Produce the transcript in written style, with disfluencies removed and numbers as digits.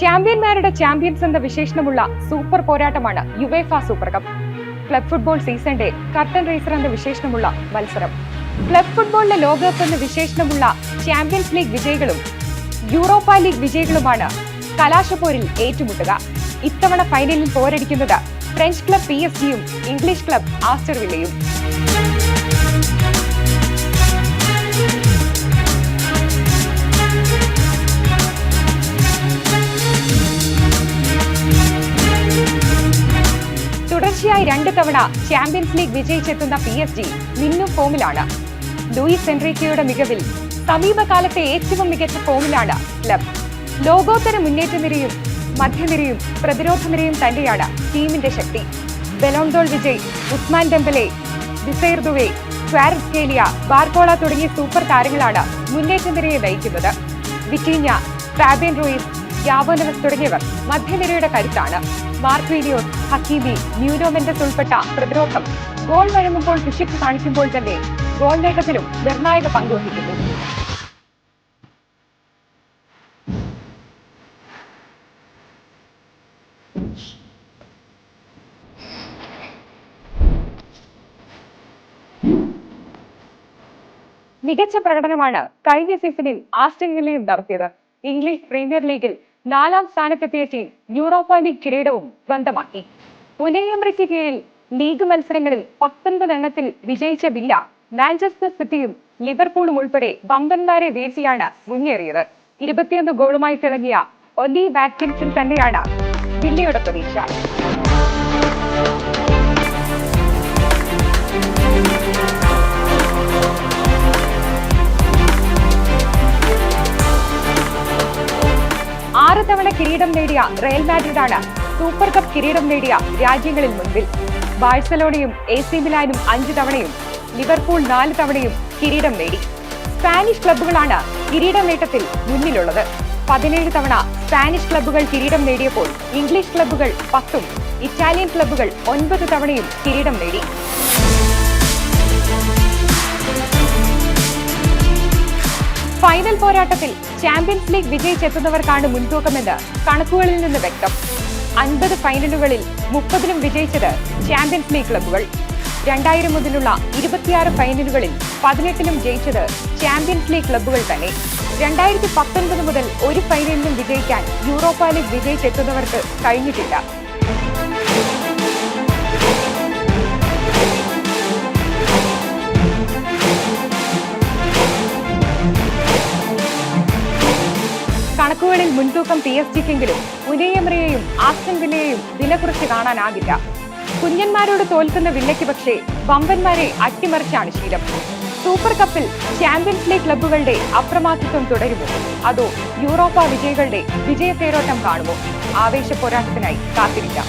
ചാമ്പ്യന്മാരുടെ champions എന്ന വിശേഷണമുള്ള super പോരാട്ടമാണ് UEFA super cup. Club football സീസണിന്റെ കർട്ടൻ റേസർ എന്ന വിശേഷണമുള്ള മത്സരം. ക്ലബ് ഫുട്ബോളിലെ ലോകകപ്പ് എന്ന വിശേഷണമുള്ള ചാമ്പ്യൻസ് ലീഗ് വിജയികളും യൂറോപ്പ ലീഗ് വിജയികളുമാണ് കലാശപ്പോരിൽ ഏറ്റുമുട്ടുക. ഇത്തവണ ഫൈനലിൽ പോരടിക്കുന്നത് ഫ്രഞ്ച് ക്ലബ് PSG-യും ഇംഗ്ലീഷ് ക്ലബ് ആസ്റ്റർ വില്ലയും. തുടർച്ചയായി 2 തവണ ചാമ്പ്യൻസ് ലീഗ് വിജയിച്ചെത്തുന്ന PSG മിന്നും ഫോമിലാണ്. ലൂയിസ് എൻറിക്കയുടെ മികവിൽ സമീപകാലത്തെ ഏറ്റവും മികച്ച ഫോമിലാണ് ക്ലബ്. ലോകോത്തര മുന്നേറ്റ നിരയും മധ്യനിരയും പ്രതിരോധ നിരയും തന്നെയാണ് ടീമിന്റെ ശക്തി. ബെലോൺഡോൾ വിജയ്, Ousmane Dembele, Desire Doue, Kvaratskhelia, Barcola തുടങ്ങിയ സൂപ്പർ താരങ്ങളാണ് മുന്നേറ്റ നിരയെ നയിക്കുന്നത്. Vitinha, Fabian Ruiz, Joao Neves തുടങ്ങിയവർ മധ്യനിരയുടെ കരുത്താണ്. മാർക്വീലിയോസ്, ഹക്കീമി, ന്യൂനോ മെൻഡസ് ഉൾപ്പെട്ട പ്രതിരോധം ഗോൾ വഴങ്ങുമ്പോൾ പിശുക്ക് കാണിക്കുമ്പോൾ തന്നെ ഗോൾ നേട്ടത്തിലും നിർണായക പങ്കുവഹിക്കുന്നു. മികച്ച പ്രകടനമാണ് കഴിഞ്ഞ സീസണിൽ ആസ്റ്റൺ വില്ലയും നടത്തിയത്. ഇംഗ്ലീഷ് പ്രീമിയർ ലീഗിൽ 4ാം സ്ഥാനത്തെത്തിയ ടീം യൂറോപ്പ ലീഗ് കിരീടവും സ്വന്തമാക്കി. ഉനൈ എമറിക്ക് കീഴിൽ ലീഗ് മത്സരങ്ങളിൽ 19 എണ്ണത്തിൽ വിജയിച്ച വില്ല മാഞ്ചസ്റ്റർ സിറ്റിയും ലിവർപൂളും ഉൾപ്പെടെ വമ്പന്മാരെ വീഴ്ത്തിയാണ് മുന്നേറിയത്. 21 ഗോളുമായി തിളങ്ങിയ ഒലി വാറ്റ്കിൻസൺ തന്നെയാണ് വില്ലയുടെ പ്രതീക്ഷ. തവണ കിരീടം നേടിയ റയൽ മാഡ്രിഡാണ് സൂപ്പർ കപ്പ് കിരീടം നേടിയ രാജ്യങ്ങളിൽ മുൻപിൽ. ബാഴ്സലോണയും AC മിലാനും 5 തവണയും ലിവർപൂൾ 4 തവണയും കിരീടം നേടി. സ്പാനിഷ് ക്ലബ്ബുകളാണ് കിരീടം നേട്ടത്തിൽ മുന്നിലുള്ളത്. 17 തവണ സ്പാനിഷ് ക്ലബ്ബുകൾ കിരീടം നേടിയപ്പോൾ ഇംഗ്ലീഷ് ക്ലബ്ബുകൾ 10ഉം ഇറ്റാലിയൻ ക്ലബ്ബുകൾ 9 തവണയും കിരീടം നേടി. ഫൈനൽ പോരാട്ടത്തിൽ ചാമ്പ്യൻസ് ലീഗ് വിജയിച്ചെത്തുന്നവർക്കാണ് മുൻതൂക്കമെന്ന് കണക്കുകളിൽ നിന്ന് വ്യക്തം. 50 ഫൈനലുകളിൽ 30ലും വിജയിച്ചത് ചാമ്പ്യൻസ് ലീഗ് ക്ലബ്ബുകൾ. 2000 മുതലുള്ള 26 ഫൈനലുകളിൽ 18ലും ജയിച്ചത് ചാമ്പ്യൻസ് ലീഗ് ക്ലബ്ബുകൾ തന്നെ. 2019 മുതൽ ഒരു ഫൈനലിലും വിജയിക്കാൻ യൂറോപ്പ ലീഗ് വിജയിച്ചെത്തുന്നവർക്ക് കഴിഞ്ഞിട്ടില്ല. കണക്കുകളിൽ മുൻതൂക്കം PSG-ക്കെങ്കിലും ഉനൈ എമറിയെയും ആസ്റ്റൺ വില്ലയെയും വില കുറച്ച് കാണാനാകില്ല. കുഞ്ഞന്മാരോട് തോൽക്കുന്ന വില്ലയ്ക്ക് പക്ഷേ വമ്പന്മാരെ അട്ടിമറിച്ചാണ് ശീലം. സൂപ്പർ കപ്പിൽ ചാമ്പ്യൻസ് ലീഗ് ക്ലബ്ബുകളുടെ അപ്രമാദിത്വം തുടരുമോ, അതോ യൂറോപ്പ വിജയികളുടെ വിജയത്തേരോട്ടം കാണുമോ? ആവേശ പോരാട്ടത്തിനായി കാത്തിരിക്കാം.